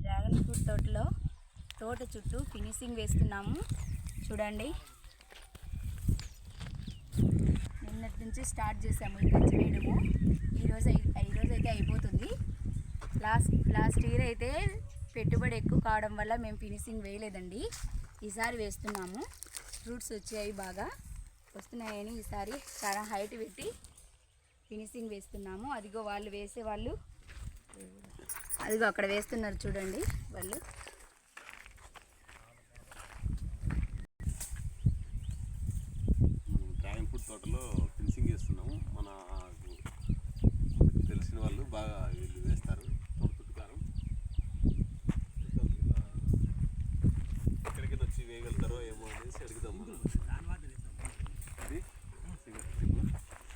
Dragon fruit తోట చుట్టూ finishing వేస్తున్నాము. చూడండి, నిన్నటి నుంచి స్టార్ట్ చేసాము ఈ కంచె వేయడము. ఈరోజు అయితే అయిపోతుంది. లాస్ట్ ఇయర్ అయితే పెట్టుబడి ఎక్కువ కావడం వల్ల మేము ఫినిషింగ్ వేయలేదండి. ఈసారి వేస్తున్నాము. ఫ్రూట్స్ వచ్చాయి, బాగా వస్తున్నాయని ఈసారి చాలా హైట్ పెట్టి ఫినిషింగ్ వేస్తున్నాము. అదిగో వాళ్ళు వేసేవాళ్ళు, అదిగో అక్కడ వేస్తున్నారు చూడండి వాళ్ళు. డ్రాగన్ ఫ్రూట్ తోటలో ఫినిషింగ్ చేస్తున్నాము. మనకు తెలిసిన వాళ్ళు బాగా వీళ్ళు వేస్తారు. తోట చుట్టుకారం ఎక్కడికైనా వచ్చి వేయగలుగుతారో ఏమో అనేసి అడుగుదాము.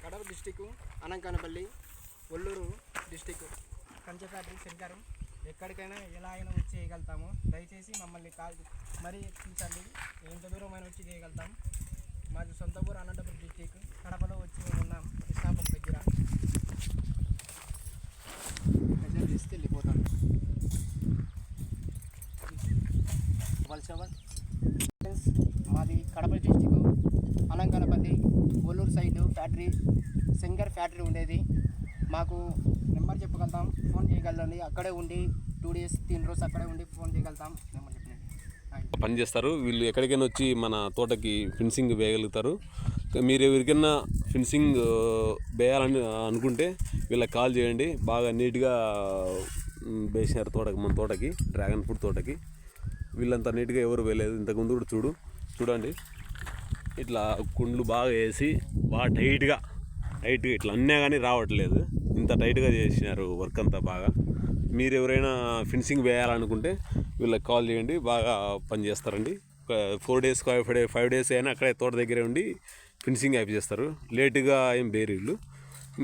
కడప డిస్టిక్, అనంకానపల్లి, ఒల్లూరు డిస్టిక్, కంచె ఫ్యాక్టరీ, శంకరం. ఎక్కడికైనా ఎలా అయినా వచ్చి చేయగలుగుతాము. దయచేసి మమ్మల్ని మరీ ఎక్కించండి. ఎంత దూరమైనా వచ్చి చేయగలుగుతాం. మాది సొంత ఊరు అనంతపురం డిస్టిక్, కడపలో వచ్చి మేము ఉన్నాం, కృష్ణాపం దగ్గర. మెసేజ్ చేస్తే వెళ్ళిపోతాం. మాది Kadapa district, Anankanapalli, Olluru side factory, Shankar factory ఉండేది. మాకు నెంబర్ చెప్పగలుగుతాం, ఫోన్ చేయగలండి. అక్కడే ఉండి 2 days 3 రోజు అక్కడే ఉండి ఫోన్ చేయగలుగుతాం. నెంబర్ చెప్పండి. పని చేస్తారు వీళ్ళు. ఎక్కడికైనా వచ్చి మన తోటకి ఫినిషింగ్ వేయగలుగుతారు. మీరు ఎవరికైనా ఫినిషింగ్ వేయాలని అనుకుంటే వీళ్ళకి కాల్ చేయండి. బాగా నీట్గా వేసినారు మన తోటకి, డ్రాగన్ ఫ్రూట్ తోటకి. వీళ్ళంతా నీట్గా ఎవరు వేయలేదు. ఇంతకుముందు కూడా చూడండి, ఇట్లా కుండ్లు బాగా వేసి బాగా టైట్గా ఇట్లా అన్నా కానీ రావట్లేదు. ఇంత టైట్గా చేసినారు వర్క్ అంతా బాగా. మీరు ఎవరైనా ఫినిషింగ్ వేయాలనుకుంటే వీళ్ళకి కాల్ చేయండి, బాగా పని చేస్తారండి. 4 days 5 days అయినా అక్కడే తోట దగ్గరే ఉండి ఫినిషింగ్ అయిపోయి లేటుగా ఏం వేరు వీళ్ళు.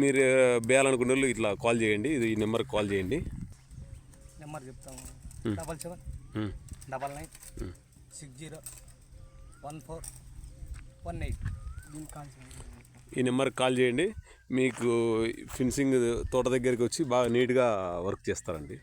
మీరు వేయాలనుకునే వాళ్ళు ఇట్లా కాల్ చేయండి, ఈ నెంబర్కి కాల్ చేయండి. నెంబర్ చెప్తాము: 7799601418. దీనికి కాల్ చేయండి. ఈ నెంబర్కి కాల్ చేయండి. మీకు ఫినిషింగ్ తోట దగ్గరికి వచ్చి బాగా నీట్గా వర్క్ చేస్తారండి.